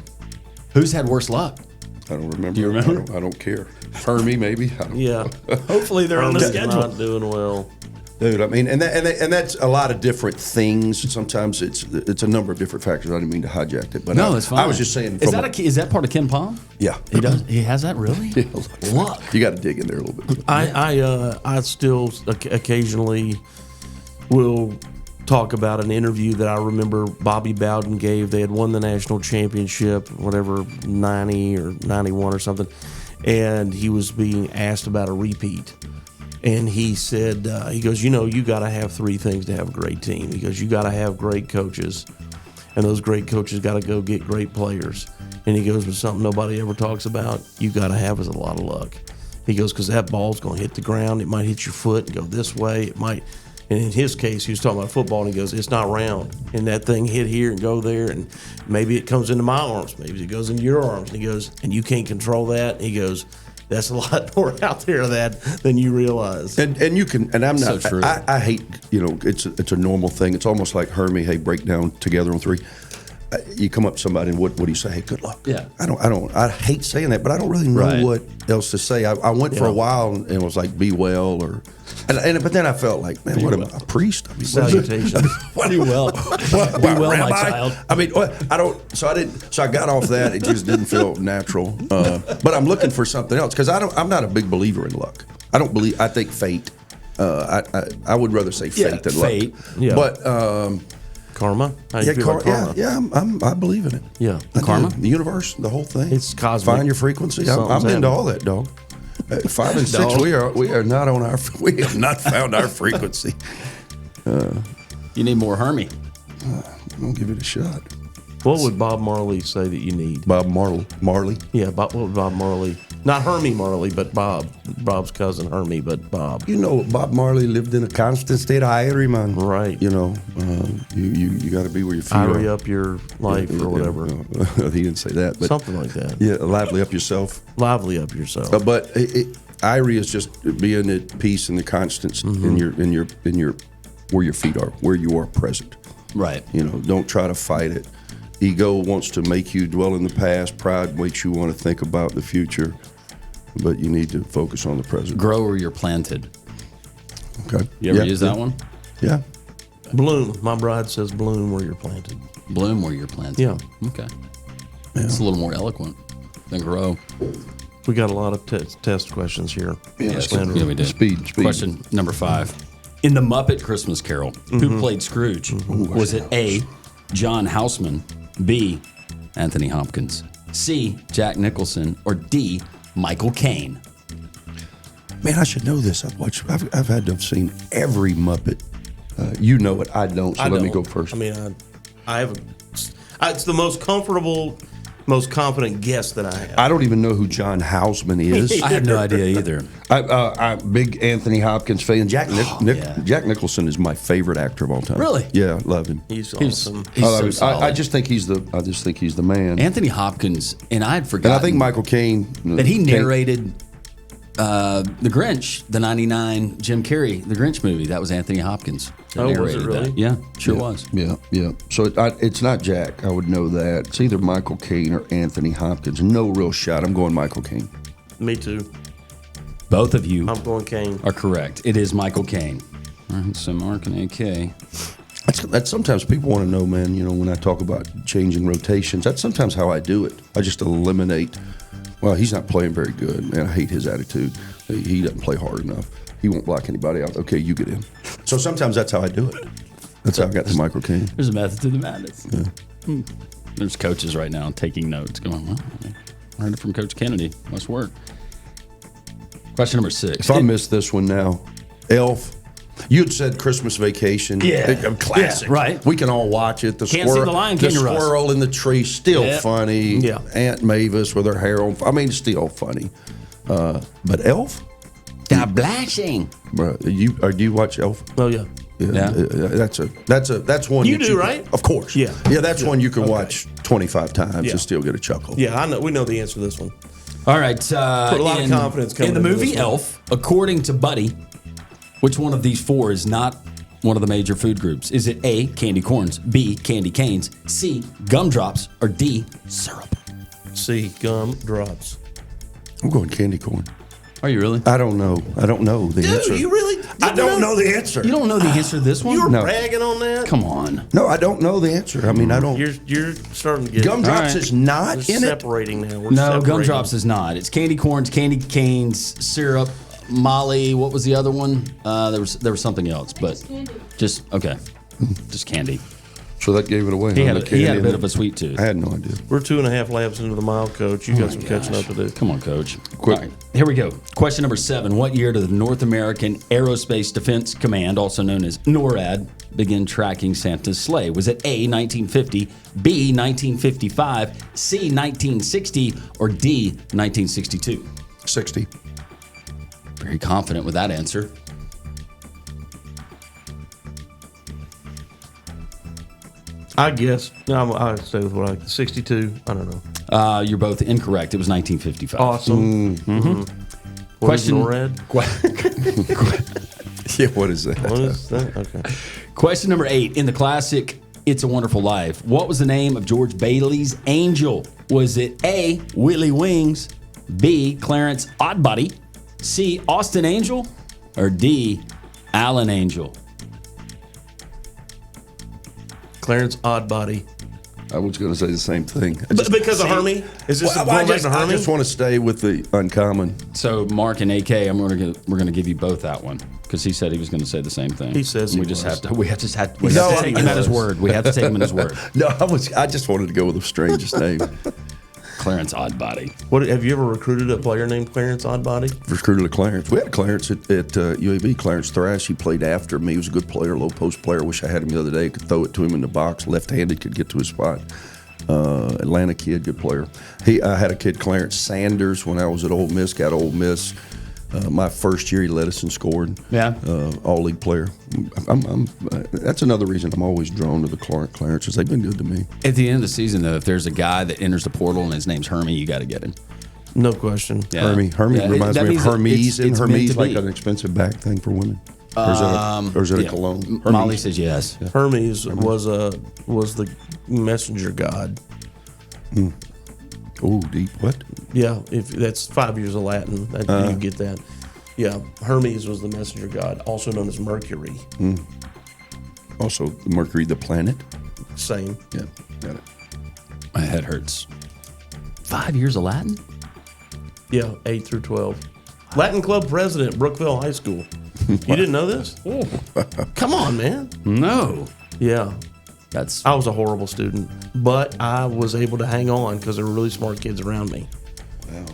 Who's had worse luck? I don't remember. Do you remember? I don't care. Hermie, maybe. I don't Yeah. Hopefully they're on the Hermie's schedule. not doing well. Dude, I mean, and that's a lot of different things. Sometimes it's a number of different factors. I didn't mean to hijack it, but No, it's fine. I was just saying. Is that part of Ken Palm? Yeah, He does. He has that really? Luck. You got to dig in there a little bit. I still occasionally will talk about an interview that I remember Bobby Bowden gave. They had won the national championship, whatever, 90 or 91 or something, and he was being asked about a repeat. And he said, he goes, you got to have 3 things to have a great team. He goes, you got to have great coaches, and those great coaches got to go get great players. And he goes, but something nobody ever talks about, you got to have is a lot of luck. He goes, because that ball's going to hit the ground. It might hit your foot and go this way. It might. And in his case, he was talking about football, and he goes, it's not round. And that thing hit here and go there, and maybe it comes into my arms. Maybe it goes into your arms. And he goes, and you can't control that. And he goes, that's a lot more out there of that than you realize. And you can, and I'm not. So true. I hate, it's a normal thing. It's almost like Hermie. Hey, break down together on 3. You come up to somebody and what do you say? Hey, good luck. Yeah. I hate saying that, but I don't really know Right. what else to say. I went for a while and was like, be well, but then I felt like, man, what am I, a priest? I mean, Salutations. Be well. Be well, my child. I mean, I don't. So I got off that. It just didn't feel natural. But I'm looking for something else because I'm not a big believer in luck. I don't believe. I think fate. I would rather say fate than fate. luck. Yeah. But Karma? How you feel about karma? I believe in it. Yeah. I Karma? do. The universe, the whole thing. It's cosmic. Find your frequency. I'm Something's into happening. all that, dog. 5 and 6, Dog. we are not on our. We have not found our frequency. You need more Hermie. I'll give it a shot. What would Bob Marley say that you need? Bob Marley. Yeah, what would Bob Marley? Not Hermie Marley, but Bob. Bob's cousin Hermie, but Bob. You know, Bob Marley lived in a constant state of irie, man. Right. You know, you got to be where your feet Irie are. up your life or whatever. He didn't say that, but Something like that. yeah, lively up yourself. Lively up yourself. But irie is just being at peace and the constants in your where your feet are, where you are present. Right. You know, don't try to fight it. Ego wants to make you dwell in the past. Pride makes you want to think about the future. But you need to focus on the present. Grow where you're planted. Okay. You ever use that one? Yeah. Bloom. My bride says bloom where you're planted. Bloom where you're planted. Yeah. Okay. It's a little more eloquent than grow. We got a lot of test questions here. Yes. Landry. Yeah, we did. Speed. Question number 5. In the Muppet Christmas Carol, who played Scrooge? Was it A, John Houseman, B, Anthony Hopkins, C, Jack Nicholson, or D, Michael Caine? Man, I should know this. I've had to have seen every Muppet. You know it. I don't. So let me go first. I mean, I have. It's the most comfortable, most confident guess that I have. I don't even know who John Houseman is. I have no idea either. I'm big Anthony Hopkins fan. Jack yeah. Jack Nicholson is my favorite actor of all time. Really? Yeah, love him. He's awesome. He's so solid. I just think he's the man. Anthony Hopkins, and I had forgotten. And I think Michael Caine that he narrated The Grinch, the 99 Jim Carrey, The Grinch movie. That was Anthony Hopkins. that Oh, was it narrated really? that. Yeah, sure was. Yeah. So it's not Jack. I would know that. It's either Michael Caine or Anthony Hopkins. No real shot. I'm going Michael Caine. Me too. Both of you I'm going Caine. are correct. It is Michael Caine. All right, so Mark and AK. That's sometimes people want to know, man. You know, when I talk about changing rotations, that's sometimes how I do it. I just eliminate. Well, he's not playing very good, man. I hate his attitude. He doesn't play hard enough. He won't block anybody out. Okay, you get in. So sometimes that's how I do it. That's how I got to Michael Caine. There's a method to the madness. Yeah. There's coaches right now taking notes, going, well, I heard it from Coach Kennedy. Must work. Question number 6. If I miss this one now, Elf. You'd said Christmas Vacation. Yeah. A classic. Yeah, right. We can all watch it. Can't see the lion, can you, Russ? squirrel in the tree, still Yeah. funny. Yeah. Aunt Mavis with her hair on. I mean, still funny. But Elf? God blessing. Bro, do you watch Elf? Oh yeah. Yeah. That's one You that do, right? Of course. Yeah. Yeah, that's one you can watch 25 times Yeah. and still get a chuckle. Yeah, I know. We know the answer to this one. All right. Put a lot of confidence coming in the into movie this one. Elf, according to Buddy, which one of these 4 is not one of the major food groups? Is it A, candy corns, B, candy canes, C, gumdrops, or D, syrup? C, gum drops. I'm going candy corn. Are you really? I don't know the answer. Dude, you really? I don't know the answer. You don't know the answer to this one? You were No. bragging on that? Come on. No, I don't know the answer. I mean, I don't. You're starting to get Gumdrops All right. is not We're in it. separating now. We're No, separating. gumdrops is not. It's candy corns, candy canes, syrup, Molly. What was the other one? There was something else, but just okay, just candy. So that gave it away. He huh? had The a candy bit and of a sweet tooth. I had no idea. We're 2.5 laps into the mile, Coach. You got some catching up to do. Come on, Coach. Quick. All right, here we go. Question number 7. What year did the North American Aerospace Defense Command, also known as NORAD, begin tracking Santa's sleigh? Was it A, 1950, B, 1955, C, 1960, or D, 1962? 60. Very confident with that answer. I guess. No, I'll stay with what 62. I don't know. You're both incorrect. It was 1955. Awesome. What is Question- NORAD? Yeah, what is that? What is that? Okay. Question number 8. In the classic It's a Wonderful Life, what was the name of George Bailey's angel? Was it A, Willie Wings, B, Clarence Oddbody, C, Austin Angel, or D, Alan Angel? Clarence Oddbody. I was going to say the same thing. Because of Hermie? Is this Well, going I back to Hermie? just want to stay with the uncommon. So Mark and AK, we're going to give you both that one because he said he was going to say the same thing. He says And he we just was. have to. We have to take he him at his was. word. We have to take him at his word. No, I just wanted to go with the strangest name. Clarence Oddbody. What, have you ever recruited a player named Clarence Oddbody? Recruited a Clarence. We had a Clarence at UAB, Clarence Thrash. He played after me. He was a good player, low post player. Wish I had him the other day. Could throw it to him in the box. Left-handed, could get to his spot. Atlanta kid, good player. I had a kid, Clarence Sanders, when I was at Ole Miss. Got Ole Miss. My first year, he led us and scored. Yeah. All-league player. That's another reason I'm always drawn to the Clarences. They've been good to me. At the end of the season, though, if there's a guy that enters the portal and his name's Hermie, you got to get him. No question. Yeah. Hermie Yeah, reminds that me of means Hermes, it's and meant Hermes to like be. an expensive back thing for women. Or is it a cologne? Molly says yes. Hermes was the messenger god. Oh, deep. What? Yeah, if that's 5 years of Latin, you get that. Yeah, Hermes was the messenger god, also known as Mercury. Also, Mercury, the planet. Same. Yeah, got it. My head hurts. 5 years of Latin? Yeah, 8 through 12. Latin Club president, Brookville High School. You didn't know this? Come on, man. No. Yeah. That's I was a horrible student, but I was able to hang on because there were really smart kids around me. Wow.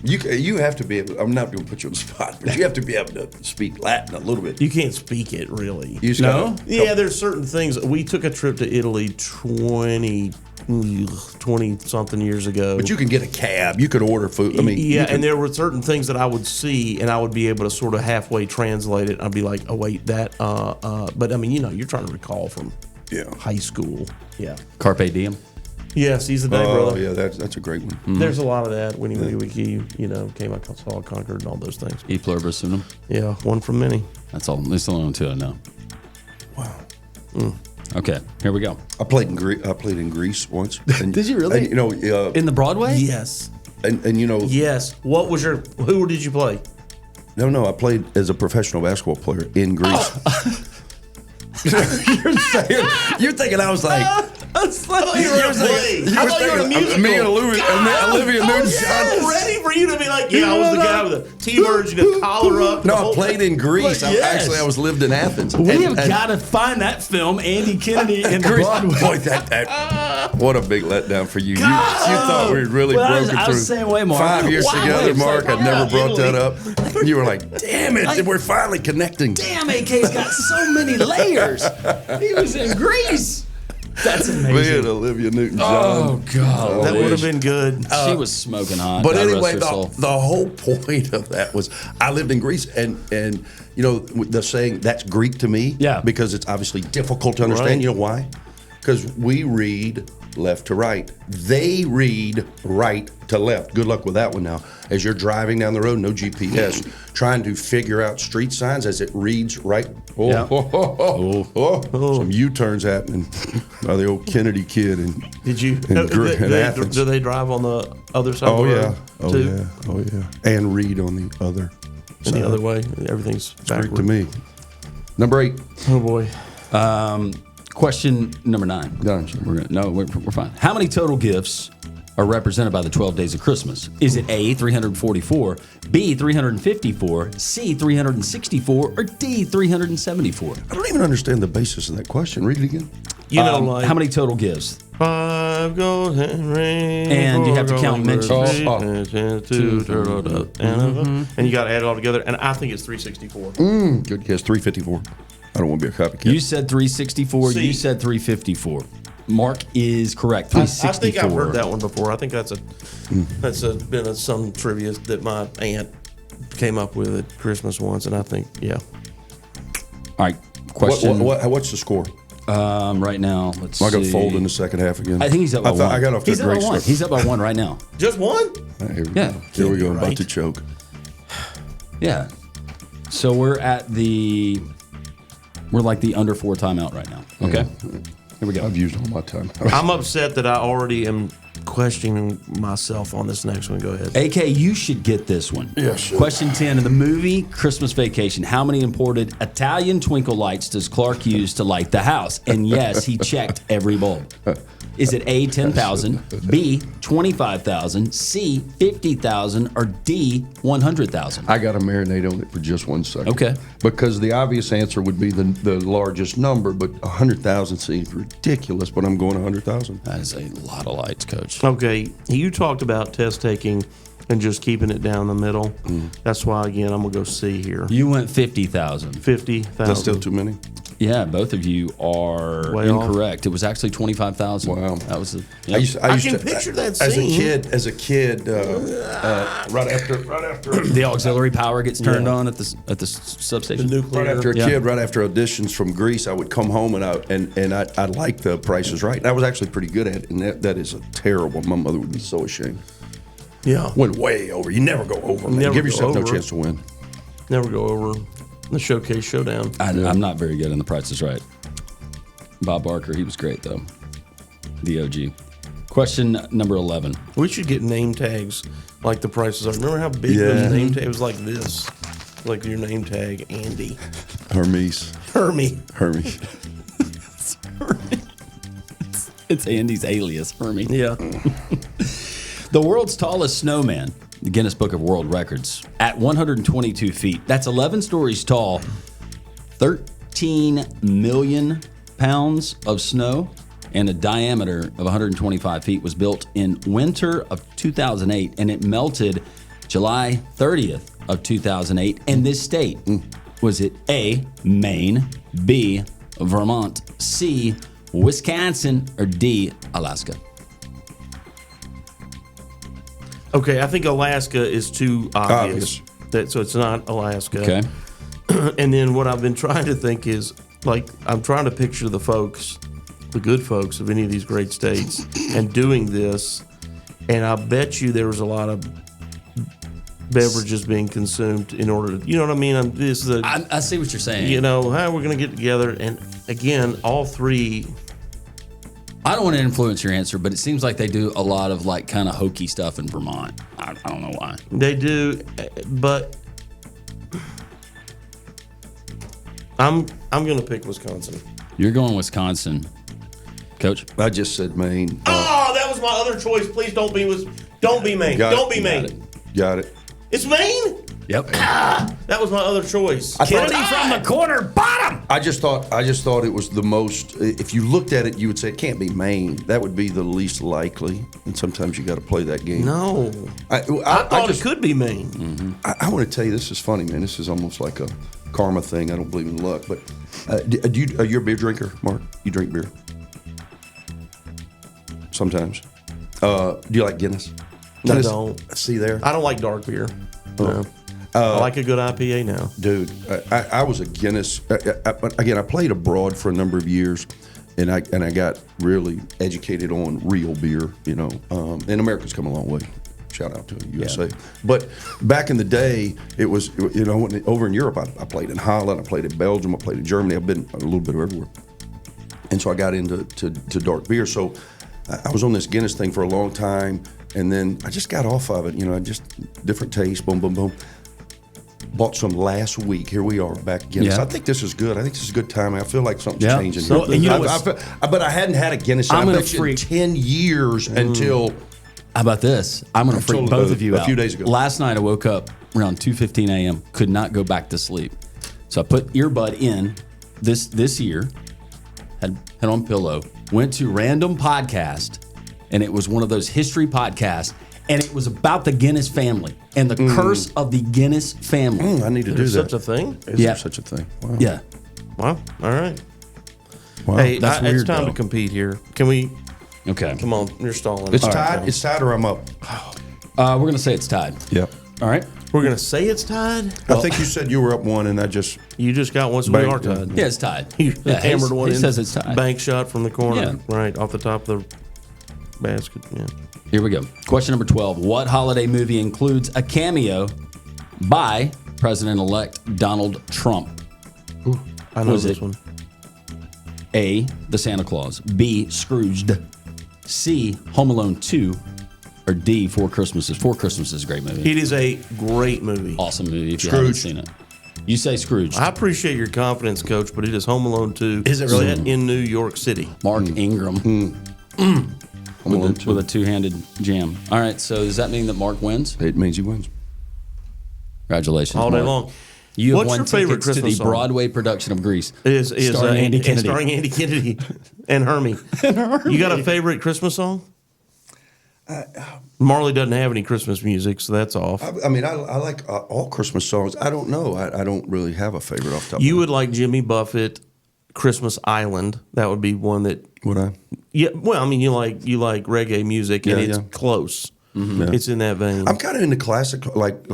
You have to be able. I'm not going to put you on the spot, but you have to be able to speak Latin a little bit. You can't speak it, really. You just gotta- Yeah, there's certain things. We took a trip to Italy 20-something years ago. But you can get a cab. You could order food. I mean, yeah, and there were certain things that I would see, and I would be able to sort of halfway translate it. I'd be like, "Oh wait, that." But I mean, you're trying to recall from high school. Yeah. Carpe diem. Yeah, seize the day, brother. Oh yeah, that's a great one. There's a lot of that. Winnie Wiki, came out, saw, conquered, and all those things. E pluribus unum. Yeah, one from many. That's all. That's the only two I know. Wow. Okay, here we go. I played in Greece once. And, Did you really? And, In the Broadway? Yes. and Yes. Who did you play? No, I played as a professional basketball player in Greece. You're thinking I was like. I thought you were a play. I thought you were a musical. Me and Olivia Newton-John. Ready for you to be like, I was the guy with the T-birds, collar up. No, I played in Greece. Yes. I was lived in Athens. We have got to find that film, Andy Kennedy in Greece. Broadway. Boy, what a big letdown for you. You thought we really broken through. I was the same way, Mark. 5 years Wow, together, it's Mark. like, I never brought that Italy. up. You were like, damn it, we're finally connecting. Damn, AK's got so many layers. He was in Greece. That's amazing. Me and Olivia Newton-John. Oh, God. That would have been good. She was smoking hot. But God anyway, rest her soul. the whole point of that was I lived in Greece, and the saying that's Greek to me, Yeah. because it's obviously difficult to understand. Right. You know why? Because we read left to right. They read right to left. Good luck with that one now. As you're driving down the road, no GPS, trying to figure out street signs as it reads right. Yeah. Some U-turns happening by the old Kennedy kid. And Did you? in Athens. Do they drive on the other side Oh of the yeah, road too? oh yeah, and read on the other. And side. the other way, everything's It's Greek backward. to me. Number 8. Oh boy. Question number 9. Done. We're fine. How many total gifts are represented by the 12 days of Christmas? Is it A, 344, B, 354, C, 364, or D, 374? I don't even understand the basis of that question. Read it again. How many total gifts? 5 golden rings. And you have to count mentions. And you got to add it all together. And I think it's 364. Good guess. 354. I don't want to be a copycat. You said 364. C. You said 354. Mark is correct. I 364. think I've heard that one before. I think that's been some trivia that my aunt came up with at Christmas once, and I think All right. Question. What's the score? Right now, let's see. I got to fold in the second half again. I think he's up by 1. I got off to a He's up by great 1. start. He's up by 1 right now. just one. All right, here we Yeah. go. Here we go. I'm Right. about to choke. Yeah. So we're like the under 4 timeout right now. Okay. Here we go. I've used all my time. I'm upset that I already am questioning myself on this next one. Go ahead. AK, you should get this one. Yes. Question 10. In the movie Christmas Vacation, how many imported Italian twinkle lights does Clark use to light the house? And yes, he checked every bulb. Is it A, 10,000, B, 25,000, C, 50,000, or D, 100,000? I got to marinate on it for just 1 second. Okay. Because the obvious answer would be the largest number, but 100,000 seems ridiculous, but I'm going 100,000. That is a lot of lights, Coach. Okay, you talked about test taking and just keeping it down the middle. That's why, again, I'm going to go C here. You went 50,000. 50,000. That's still too many? Yeah, both of you are Way incorrect. Off. It was actually 25,000. Wow. That was the. I used can to, picture that as scene. a kid, right after The auxiliary power gets turned on at the substation. The nuclear. Right after auditions from Greece, I would come home and I liked the Price is Right. And I was actually pretty good at it, and that is a terrible. My mother would be so ashamed. Yeah. Went way over. You never go over, man. Never Give go yourself no over. chance to win. Never go over the Showcase Showdown. I'm not very good in The Price is Right. Bob Barker, he was great though. The OG. Question number 11. We should get name tags like the prices are. Remember how big Yeah. those name tags? It was like this. Like your name tag, Andy. Hermes. Hermie. It's Andy's alias, Hermie. Yeah. The world's tallest snowman, the Guinness Book of World Records, at 122 feet. That's 11 stories tall. 13 million pounds of snow and a diameter of 125 feet was built in winter of 2008, and it melted July 30th of 2008. And this state, was it A, Maine, B, Vermont, C, Wisconsin, or D, Alaska? Okay, I think Alaska is too obvious. So it's not Alaska. Okay. And then what I've been trying to think is, like, I'm trying to picture the folks, the good folks of any of these great states, and doing this. And I bet you there was a lot of beverages being consumed in order to, you know what I mean? I see what you're saying. You know, how we're going to get together. And again, all three. I don't want to influence your answer, but it seems like they do a lot of like kind of hokey stuff in Vermont. I don't know why. They do, but I'm going to pick Wisconsin. You're going Wisconsin, Coach. I just said Maine. That was my other choice. Please don't be Maine. Don't be Maine. Got it. It's Maine. Yep. That was my other choice. Kennedy from the corner bottom. I just thought it was the most. If you looked at it, you would say it can't be Maine. That would be the least likely. And sometimes you got to play that game. No, I thought it could be Maine. Mm-hmm. I want to tell you, this is funny, man. This is almost like a karma thing. I don't believe in luck, but you're a beer drinker, Mark? You drink beer sometimes. Do you like Guinness? I don't. See there? I don't like dark beer. No. I like a good IPA now. Dude, I was a Guinness. But again, I played abroad for a number of years, and I got really educated on real beer. You know, and America's come a long way. Shout out to USA. Yeah. But back in the day, it was, you know, over in Europe, I played in Holland, I played in Belgium, I played in Germany. I've been a little bit everywhere, and so I got into dark beer. So I was on this Guinness thing for a long time, and then I just got off of it. You know, just different taste. Boom, boom, boom. Bought some last week. Here we are back again. Yeah. I think this is good. I think this is a good time. I feel like something's Yeah. changing. So, here. and you know but I hadn't had a Guinness. I'm I gonna bet you freak. 10 years until. How about this? I'm going to freak told both of you a out. few days ago. Last night I woke up around 2:15 a.m. Could not go back to sleep, so I put earbud in this year. Had on pillow. Went to random podcast, and it was one of those history podcasts, and it was about the Guinness family and the curse of the Guinness family. I need to do There's that. such a thing? Is there such a thing? Wow. Yeah. Wow. All right. Wow. Hey, that's it's weird, time though. to compete here. Can we? Okay. Come on, you're stalling. It's All tied. right, It's tied, or I'm up. We're going to say it's tied. Yep. All right. we're gonna say it's tied. I think you said you were up one, and I just. You just got one, so we Bang. are tied. Yeah, it's tied. You Yeah, hammered one he in. says it's tied. Bank shot from the corner, Yeah. right off the top of the basket. Yeah. Here we go. Question number 12. What holiday movie includes a cameo by President-elect Donald Trump? I know Was this it? one. A, The Santa Claus. B, Scrooged. C, Home Alone 2, or D, Four Christmases. Four Christmases is a great movie. It is a great movie. Awesome movie if you haven't seen it. You say Scrooge. I appreciate your confidence, Coach, but it is Home Alone 2. Is it really? Set in New York City. Mark Ingram. With a two-handed jam. All right, so does that mean that Mark wins? It means he wins. Congratulations, All day Mark. long. You have What's won your favorite tickets to Christmas the song? Broadway production of Grease. Is starring Andy and Kennedy. starring Andy Kennedy and Hermie. You got a favorite Christmas song? Marley doesn't have any Christmas music, so that's off. I mean, I like all Christmas songs. I don't know. I don't really have a favorite off the top You of my would like Jimmy Buffett, Christmas Island. That would be one that. Would I? Yeah. Well, I mean, you like reggae music, and Yeah, it's yeah. close. Yeah. It's in that vein. I'm kind of into classic, like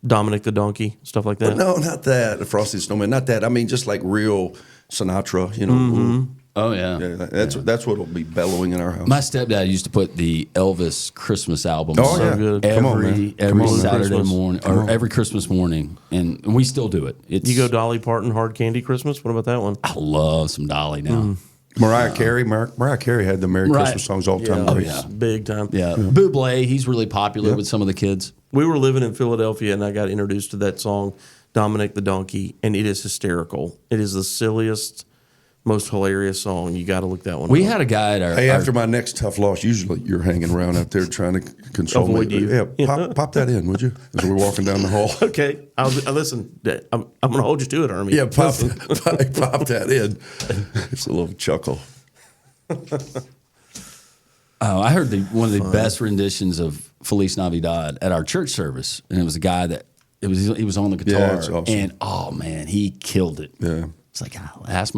Dominic the Donkey, stuff like that. no, not that. Frosty the Snowman, not that. I mean, just like real Sinatra, you know. Oh, yeah. Yeah, that's what'll be bellowing in our house. My stepdad used to put the Elvis Christmas album Oh, So yeah. good. Come on, man. every Come on, man. Saturday Christmas. morning, or every Christmas morning, and we still do it. It's, You go Dolly Parton, Hard Candy Christmas. What about that one? I love some Dolly now. Mariah Carey had the Merry Right. Christmas songs all the time. Oh, Great. yeah. Big time. Yeah. Bublé, he's really popular Yeah. with some of the kids. We were living in Philadelphia, and I got introduced to that song, Dominic the Donkey, and it is hysterical. It is the silliest, most hilarious song. You got to look that one We up. had a guy at our. Hey, our- after my next tough loss, usually you're hanging around out there trying to console Avoid me. you. Yeah, pop that in, would you? As we're walking down the hall. Okay, I'll listen. I'm going to hold you to it, Hermie. Yeah, pop that in. It's a little chuckle. Oh, I heard one of the best renditions of Feliz Navidad at our church service, and it was a guy that he was on the guitar, Yeah, that's awesome. and oh man, he killed it. Yeah. It's like I asked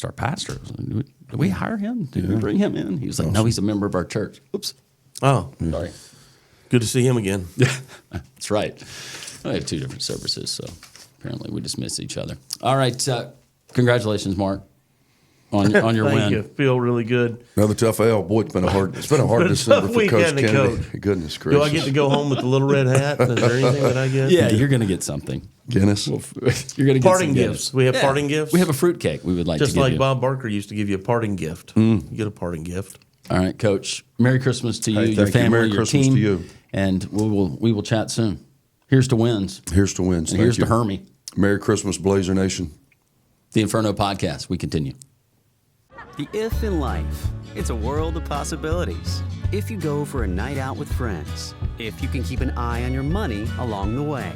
our pastor, I was like, did we hire him? Did we bring him in? He was like, no, he's a member of our church. Oops, Oh, sorry. good to see him again. That's right. I have two different services, so apparently we dismiss each other. All right, congratulations, Mark, on your Thank win. you. Feel really good. Another tough L. Boy, it's been a hard It's December a for tough week, Coach hasn't it, Kennedy. Coach? Goodness gracious. Do I get to go home with the little red hat? Is there anything that I get? Yeah, you're going to get something. Guinness? You're going to get Parting some gifts. We have parting gifts? We have a fruitcake we would like Just to give like you. Bob Barker used to give you a parting gift. You get a parting gift. All right, Coach. Merry Christmas to you, Hey, your thank you. family, Merry your Christmas team, to you. and we will chat soon. Here's to wins. Here's to wins. And Thank here's you. to Hermie. Merry Christmas, Blazer Nation. The Inferno Podcast. We continue. The if in life, it's a world of possibilities. If you go for a night out with friends, if you can keep an eye on your money along the way,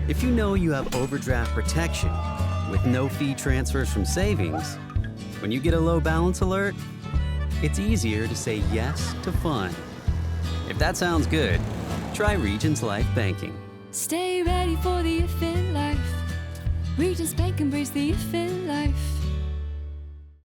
if you know you have overdraft protection with no fee transfers from savings, when you get a low balance alert, it's easier to say yes to fun. If that sounds good, try Regions Life Banking. Stay ready for the if in life. Regions Bank embrace the if in life.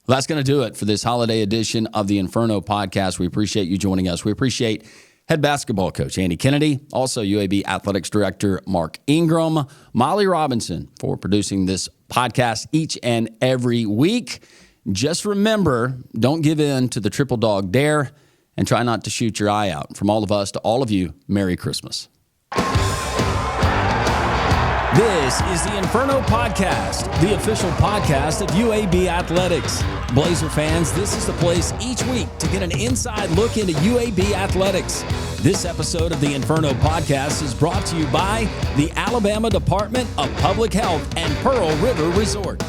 Well, that's going to do it for this holiday edition of the Inferno Podcast. We appreciate you joining us. We appreciate head basketball coach Andy Kennedy, also UAB Athletics Director Mark Ingram, Molly Robinson for producing this podcast each and every week. Just remember, don't give in to the triple dog dare and try not to shoot your eye out. From all of us to all of you, Merry Christmas. This is the Inferno Podcast, the official podcast of UAB Athletics. Blazer fans, this is the place each week to get an inside look into UAB Athletics. This episode of the Inferno Podcast is brought to you by the Alabama Department of Public Health and Pearl River Resort.